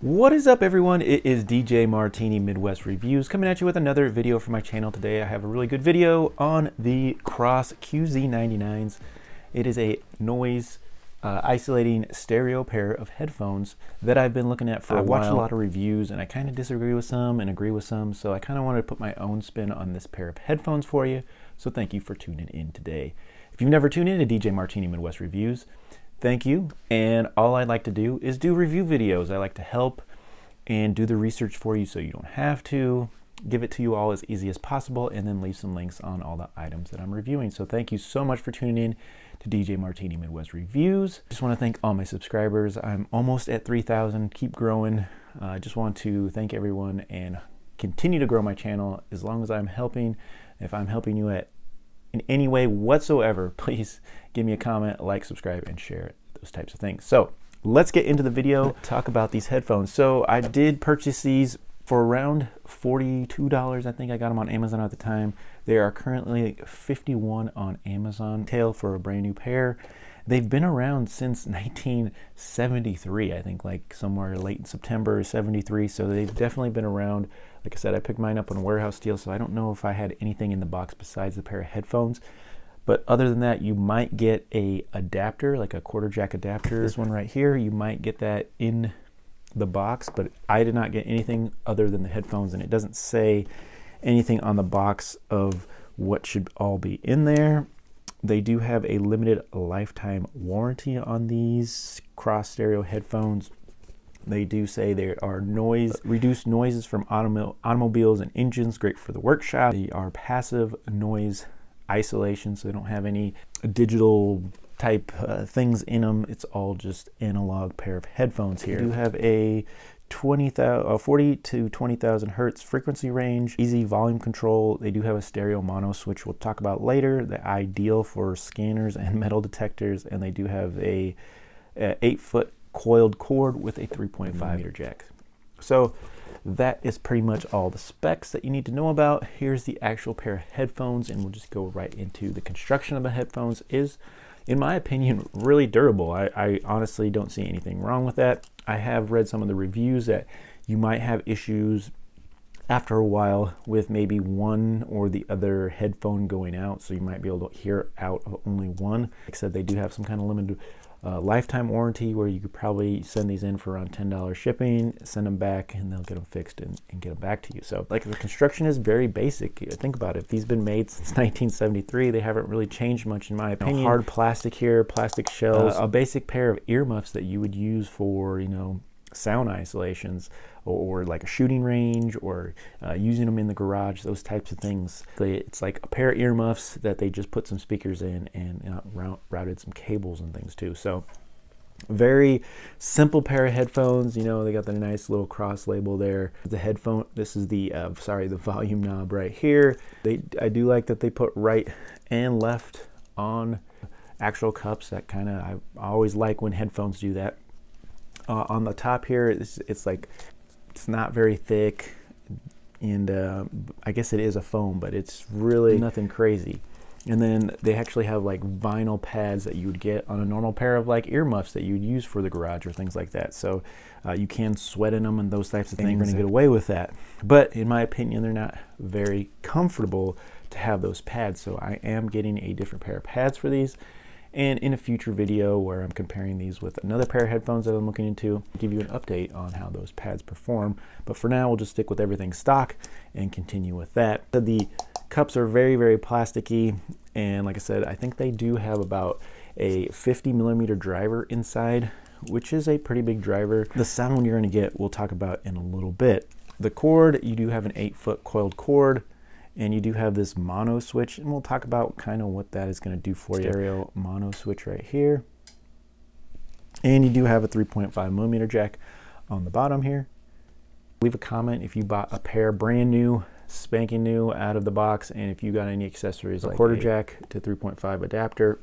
What is up, everyone? It is DJ Martini Midwest Reviews coming at you with another video for my channel today. I have a really good video on the KOSS QZ-99s. It is a noise isolating stereo pair of headphones that I've been looking at for a while. I watched a lot of reviews and I kind of disagree with some and agree with some, so I kind of wanted to put my own spin on this pair of headphones for you. So thank you for tuning in today. If you've never tuned in to DJ Martini Midwest Reviews, thank you. And all I'd like to do is do review videos. I like to help and do the research for you so you don't have to. Give it to you all as easy as possible and then leave some links on all the items that I'm reviewing. So thank you so much for tuning in to DJ Martini Midwest Reviews. Just want to thank all my subscribers. I'm almost at 3,000. Keep growing. I just want to thank everyone and continue to grow my channel as long as I'm helping. If I'm helping you in any way whatsoever, please give me a comment, like, subscribe, and share those types of things. So let's get into the video, talk about these headphones. So I did purchase these for around $42. I think I got them on Amazon at the time. They are currently $51 on Amazon. Tail for a brand new pair. They've been around since 1973, I think, like somewhere late in September 73. So they've definitely been around. Like I said, I picked mine up on a warehouse deal, so I don't know if I had anything in the box besides the pair of headphones. But other than that, you might get a adapter, like a quarter jack adapter. This one right here, you might get that in the box, but I did not get anything other than the headphones, and it doesn't say anything on the box of what should all be in there. They do have a limited lifetime warranty on these cross stereo headphones. They do say there are reduced noises from automobiles and engines, great for the workshop. They are passive noise isolation, so they don't have any digital type things in them. It's all just analog pair of headphones here. They do have a 40 to 20,000 hertz frequency range, easy volume control. They do have a stereo mono switch we'll talk about later. They're ideal for scanners and metal detectors, and they do have a 8-foot coiled cord with a 3.5 meter jack. So that is pretty much all the specs that you need to know about. Here's the actual pair of headphones, and we'll just go right into the construction of the headphones. Is, in my opinion, really durable. I honestly don't see anything wrong with that. I have read some of the reviews that you might have issues after a while with maybe one or the other headphone going out, so you might be able to hear out of only one. Like I said, they do have some kind of limited lifetime warranty where you could probably send these in for around $10 shipping, send them back, and they'll get them fixed and get them back to you. So like, the construction is very basic. Think about it. If these have been made since 1973, they haven't really changed much in my opinion. Hard plastic here, plastic shells, a basic pair of earmuffs that you would use for, you know, sound isolations, or like a shooting range, or using them in the garage, those types of things. It's like a pair of earmuffs that they just put some speakers in and routed some cables and things too. So very simple pair of headphones. You know, they got the nice little cross label there. The headphone, this is the the volume knob right here. I do like that they put right and left on actual cups. That kind of, I always like when headphones do that. On the top here, it's like, it's not very thick, and I guess it is a foam, but it's really nothing crazy. And then they actually have like vinyl pads that you would get on a normal pair of like earmuffs that you would use for the garage or things like that. So you can sweat in them and those types of things. You're going to get away with that. But in my opinion, they're not very comfortable to have those pads. So I am getting a different pair of pads for these. And in a future video where I'm comparing these with another pair of headphones that I'm looking into, I'll give you an update on how those pads perform. But for now, we'll just stick with everything stock and continue with that. So the cups are very, very plasticky. And like I said, I think they do have about a 50mm driver inside, which is a pretty big driver. The sound you're going to get, we'll talk about in a little bit. The cord, you do have an 8-foot coiled cord. And you do have this mono switch, and we'll talk about kind of what that is going to do for you. Stereo mono switch right here. And you do have a 3.5mm jack on the bottom here. Leave a comment if you bought a pair brand new, spanking new out of the box, and if you got any accessories like quarter jack to 3.5 adapter.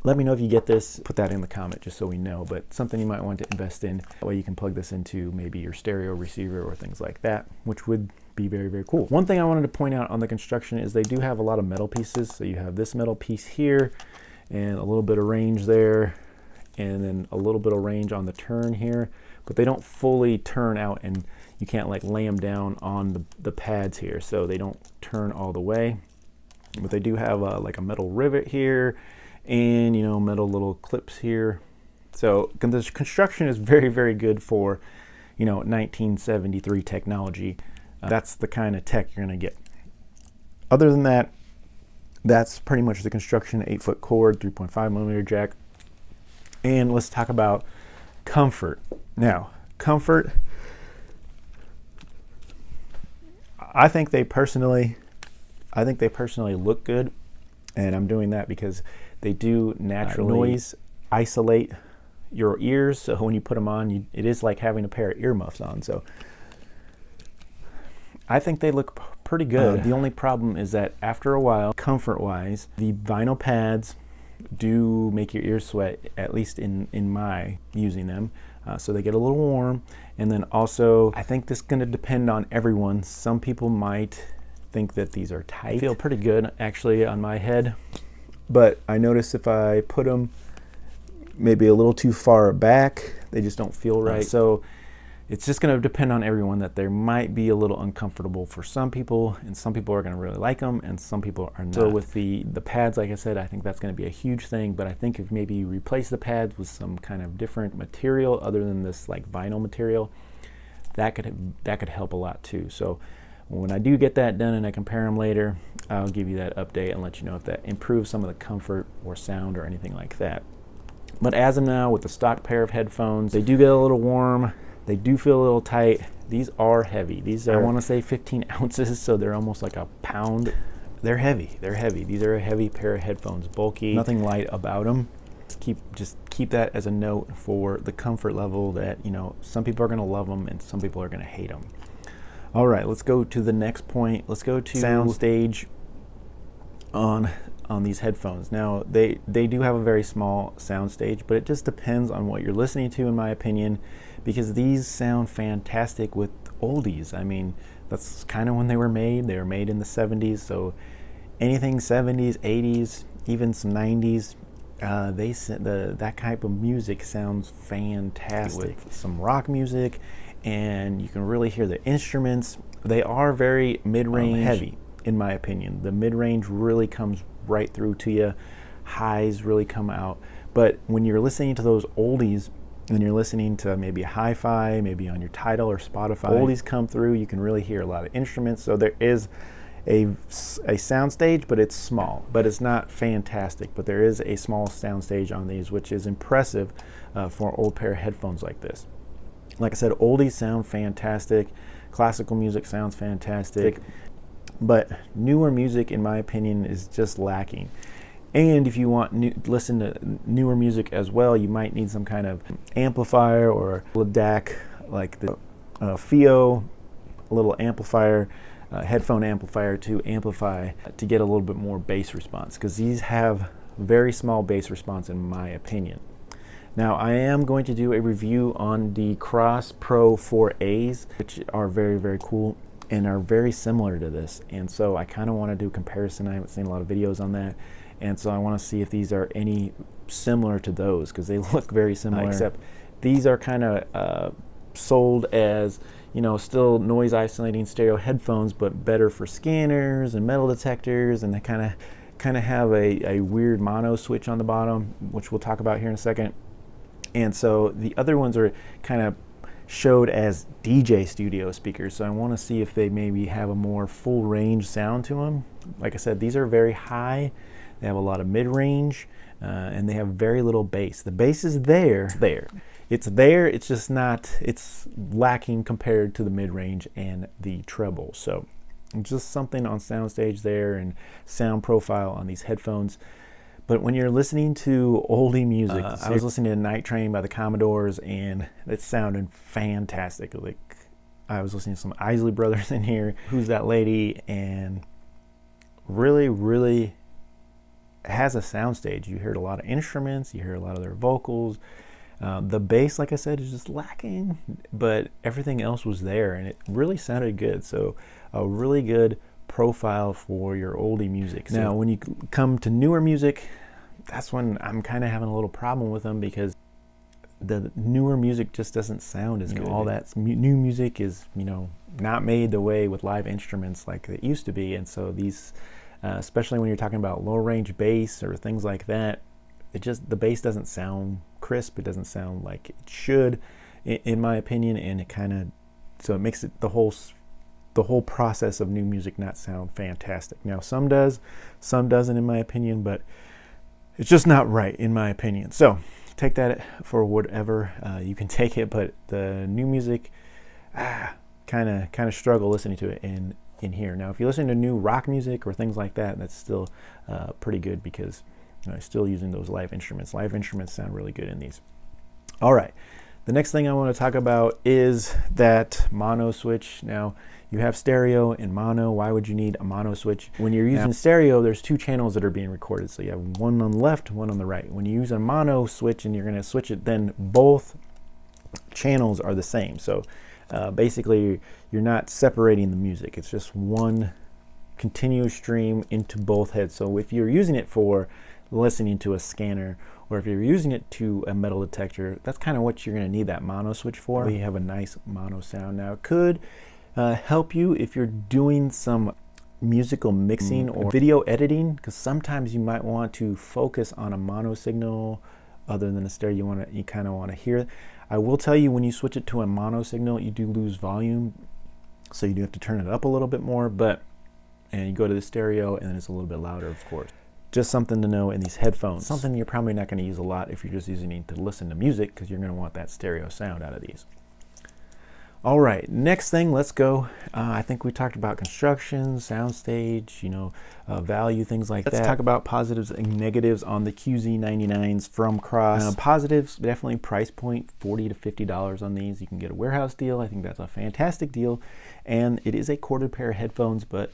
Let me know if you get this. Put that in the comment just so we know, but something you might want to invest in. That way you can plug this into maybe your stereo receiver or things like that, which would be very, very cool. One thing I wanted to point out on the construction is they do have a lot of metal pieces. So you have this metal piece here and a little bit of range there, and then a little bit of range on the turn here, but they don't fully turn out, and you can't like lay them down on the pads here, so they don't turn all the way. But they do have like a metal rivet here, and you know, metal little clips here. So the construction is very, very good for, you know, 1973 technology. That's the kind of tech you're gonna get. Other than that, that's pretty much the construction. 8-foot cord, 3.5mm jack. And let's talk about comfort. Now, comfort, I think they personally look good, and I'm doing that because they do naturally noise isolate your ears. So when you put them on, it is like having a pair of earmuffs on. So I think they look pretty good. The only problem is that after a while, comfort-wise, the vinyl pads do make your ears sweat, at least in my using them. So they get a little warm. And then also, I think this is going to depend on everyone. Some people might think that these are tight. I feel pretty good actually on my head, but I notice if I put them maybe a little too far back, they just don't feel right. So it's just going to depend on everyone, that they might be a little uncomfortable for some people, and some people are going to really like them, and some people are not. So with the pads, like I said, I think that's going to be a huge thing, but I think if maybe you replace the pads with some kind of different material other than this like vinyl material, that could help a lot too. So when I do get that done and I compare them later, I'll give you that update and let you know if that improves some of the comfort or sound or anything like that. But as of now, with the stock pair of headphones, they do get a little warm. They do feel a little tight. These are heavy. These are, I want to say 15 ounces, so they're almost like a pound. They're heavy. They're heavy. These are a heavy pair of headphones. Bulky. Nothing light about them. Just keep that as a note for the comfort level, that, you know, some people are going to love them and some people are going to hate them. All right, let's go to the next point. Let's go to soundstage on these headphones. Now, they do have a very small soundstage, but it just depends on what you're listening to, in my opinion, because these sound fantastic with oldies. I mean, that's kind of when they were made. They were made in the 70s, so anything 70s, 80s, even some 90s, that type of music sounds fantastic. With some rock music, and you can really hear the instruments. They are very mid-range heavy, in my opinion. The mid-range really comes right through to you. Highs really come out. But when you're listening to those oldies, and you're listening to maybe a hi-fi, maybe on your Tidal or Spotify, oldies come through, you can really hear a lot of instruments. So there is a soundstage, but it's small, but it's not fantastic. But there is a small soundstage on these, which is impressive for an old pair of headphones like this. Like I said, oldies sound fantastic. Classical music sounds fantastic. But newer music, in my opinion, is just lacking. And if you want listen to newer music as well, you might need some kind of amplifier or a DAC, like the FIO, a little amplifier, headphone amplifier to amplify, to get a little bit more bass response, because these have very small bass response, in my opinion. Now, I am going to do a review on the KOSS Pro 4As, which are very, very cool and are very similar to this. And so I kind of want to do a comparison. I haven't seen a lot of videos on that. And so I want to see if these are any similar to those, because they look very similar, except these are kind of sold as, you know, still noise isolating stereo headphones, but better for scanners and metal detectors, and they kind of have a weird mono switch on the bottom, which we'll talk about here in a second. And so the other ones are kind of showed as DJ studio speakers, so I want to see if they maybe have a more full range sound to them. Like I said, these are very high. They have a lot of mid-range, and they have very little bass. The bass is there. It's there, it's just not, it's lacking compared to the mid-range and the treble. So just something on soundstage there, and sound profile on these headphones. But when you're listening to oldie music, I was listening to Night Train by the Commodores, and it sounded fantastic. Like, I was listening to some Isley Brothers in here, Who's That Lady, and really, really has a soundstage. You heard a lot of instruments, you hear a lot of their vocals. The bass, like I said, is just lacking, but everything else was there, and it really sounded good. So a really good profile for your oldie music. Now, when you come to newer music, that's when I'm kind of having a little problem with them, because the newer music just doesn't sound as good. All that new music is, not made the way with live instruments like it used to be. And so these, especially when you're talking about low range bass or things like that, the bass doesn't sound crisp. It doesn't sound like it should, in my opinion. And so it makes it the whole process of new music not sound fantastic. Now, some does, some doesn't, in my opinion, but it's just not right, in my opinion. So take that for whatever you can take it, but the new music, kind of struggle listening to it in here. Now, if you listen to new rock music or things like that, that's still pretty good, because still using those live instruments. Live instruments sound really good in these. All right. The next thing I want to talk about is that mono switch. Now, you have stereo and mono. Why would you need a mono switch? When you're using stereo, there's two channels that are being recorded. So you have one on the left, one on the right. When you use a mono switch and you're going to switch it, then both channels are the same. So basically, you're not separating the music. It's just one continuous stream into both heads. So if you're using it for listening to a scanner, or if you're using it to a metal detector, that's kind of what you're going to need that mono switch for. You have a nice mono sound. Now, it could help you if you're doing some musical mixing or video editing, because sometimes you might want to focus on a mono signal other than a stereo. You kind of want to hear. I will tell you, when you switch it to a mono signal, you do lose volume, so you do have to turn it up a little bit more. And you go to the stereo, and then it's a little bit louder, of course. Just something to know in these headphones. Something you're probably not going to use a lot if you're just using it to listen to music, because you're going to want that stereo sound out of these. All right, next thing, let's go. I think we talked about construction, soundstage, value, things like that. Let's talk about positives and negatives on the QZ-99s from KOSS. Positives, definitely price point, $40 to $50 on these. You can get a warehouse deal. I think that's a fantastic deal. And it is a corded pair of headphones, but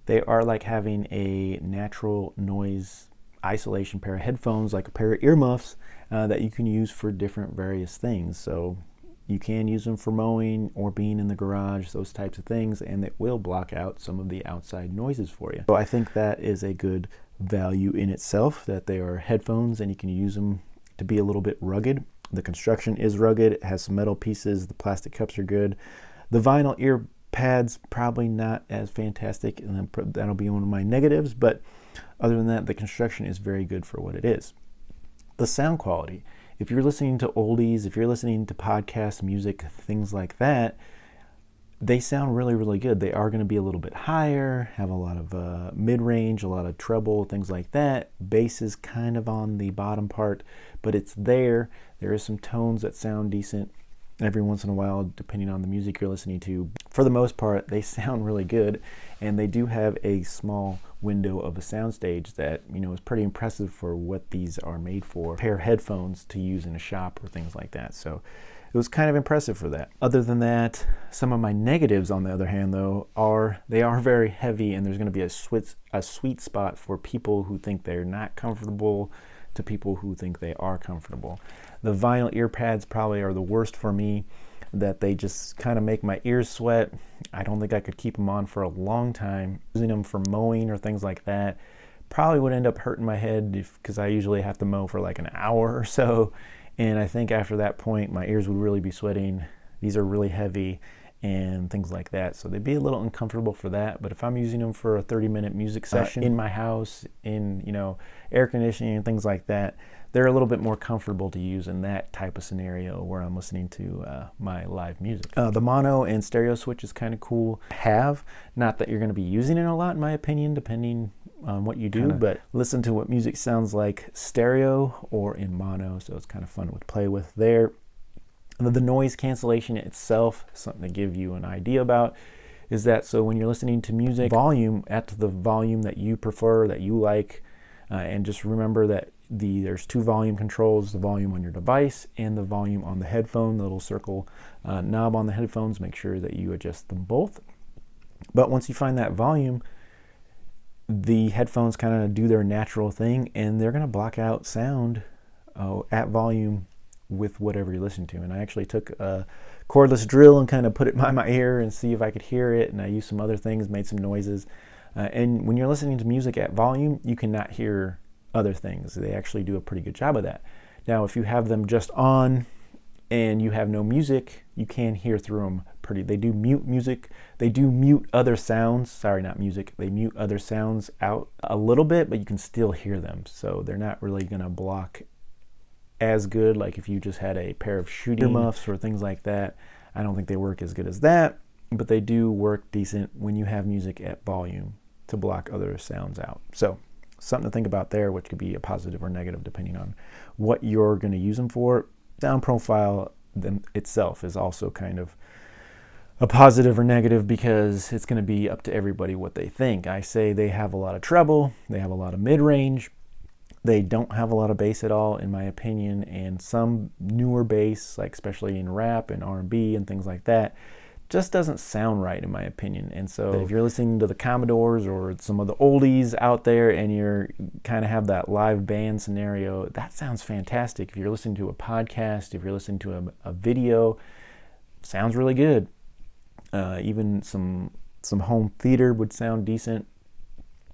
they are like having a natural noise isolation pair of headphones, like a pair of earmuffs that you can use for different various things. So you can use them for mowing or being in the garage, those types of things, and it will block out some of the outside noises for you. So I think that is a good value in itself, that they are headphones and you can use them to be a little bit rugged. The construction is rugged. It has some metal pieces. The plastic cups are good. The vinyl ear pads, probably not as fantastic, and then that'll be one of my negatives, but other than that, the construction is very good for what it is. The sound quality, if you're listening to oldies, if you're listening to podcast music, things like that, they sound really, really good. They are going to be a little bit higher, have a lot of mid-range, a lot of treble, things like that. Bass is kind of on the bottom part, but it's there. There is some tones that sound decent every once in a while, depending on the music you're listening to. For the most part, they sound really good, and they do have a small window of a soundstage that is pretty impressive for what these are made for. A pair of headphones to use in a shop or things like that. So it was kind of impressive for that. Other than that, some of my negatives, on the other hand, though, they are very heavy, and there's going to be a sweet spot for people who think they're not comfortable to people who think they are comfortable. The vinyl ear pads probably are the worst for me, that they just kind of make my ears sweat. I don't think I could keep them on for a long time. Using them for mowing or things like that probably would end up hurting my head, because I usually have to mow for like an hour or so. And I think after that point, my ears would really be sweating. These are really heavy and things like that. So they'd be a little uncomfortable for that. But if I'm using them for a 30-minute music session in my house, in air conditioning and things like that, they're a little bit more comfortable to use in that type of scenario where I'm listening to my live music. The mono and stereo switch is kind of cool to have. Not that you're going to be using it a lot, in my opinion, depending on what you do, but listen to what music sounds like stereo or in mono, so it's kind of fun to play with there. The noise cancellation itself, something to give you an idea about, is that so when you're listening to music, volume at the volume that you prefer, that you like, and just remember that there's two volume controls: the volume on your device and the volume on the headphone, the little circle knob on the headphones. Make sure that you adjust them both. But once you find that volume, the headphones kind of do their natural thing, and they're going to block out sound at volume with whatever you listen to. And I actually took a cordless drill and kind of put it by my ear and see if I could hear it, and I used some other things, made some noises. And when you're listening to music at volume, you cannot hear other things. They actually do a pretty good job of that. Now, if you have them just on and you have no music, you can hear through them pretty. They do mute music. They do mute other sounds. Sorry, not music. They mute other sounds out a little bit, but you can still hear them. So they're not really going to block as good. Like if you just had a pair of shooting earmuffs or things like that, I don't think they work as good as that, but they do work decent when you have music at volume to block other sounds out. So something to think about there, which could be a positive or negative depending on what you're going to use them for. Sound profile itself is also kind of a positive or negative because it's going to be up to everybody what they think. I say they have a lot of treble, they have a lot of mid-range, they don't have a lot of bass at all in my opinion, and some newer bass, like especially in rap and R&B and things like that, just doesn't sound right in my opinion. And so if you're listening to the Commodores or some of the oldies out there and you're kind of have that live band scenario, that sounds fantastic. If you're listening to a podcast, if you're listening to a video, sounds really good. Even some home theater would sound decent.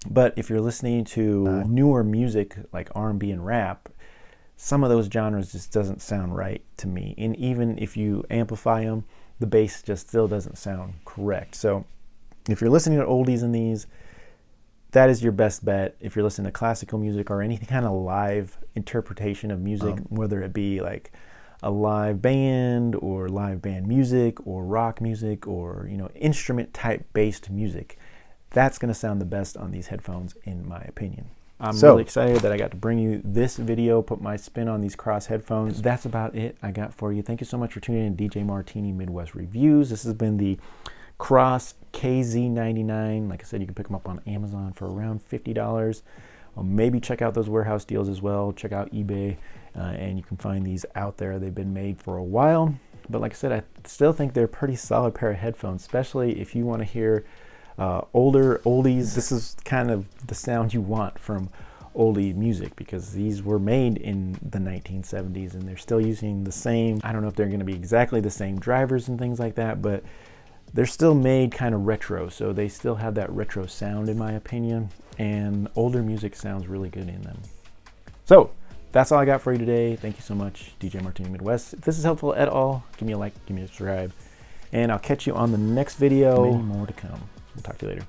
But if you're listening to newer music like R&B and rap, some of those genres just doesn't sound right to me. And even if you amplify them, the bass just still doesn't sound correct. So if you're listening to oldies in these, that is your best bet. If you're listening to classical music or any kind of live interpretation of music, whether it be like a live band or live band music or rock music or, you know, instrument type based music, that's going to sound the best on these headphones in my opinion. I'm really excited that I got to bring you this video, put my spin on these KOSS headphones. That's about it I got for you. Thank you so much for tuning in to DJ Martini Midwest Reviews. This has been the KOSS KZ-99. Like I said, you can pick them up on Amazon for around $50. Maybe check out those warehouse deals as well. Check out eBay, and you can find these out there. They've been made for a while. But like I said, I still think they're a pretty solid pair of headphones, especially if you want to hear older oldies. This is kind of the sound you want from oldie music because these were made in the 1970s and they're still using the same, I don't know if they're going to be exactly the same drivers and things like that, but they're still made kind of retro, so they still have that retro sound in my opinion, and older music sounds really good in them. So that's all I got for you today. Thank you so much, DJ Martini Midwest. If this is helpful at all, give me a like, give me a subscribe, and I'll catch you on the next video. Many more to come. We'll talk to you later.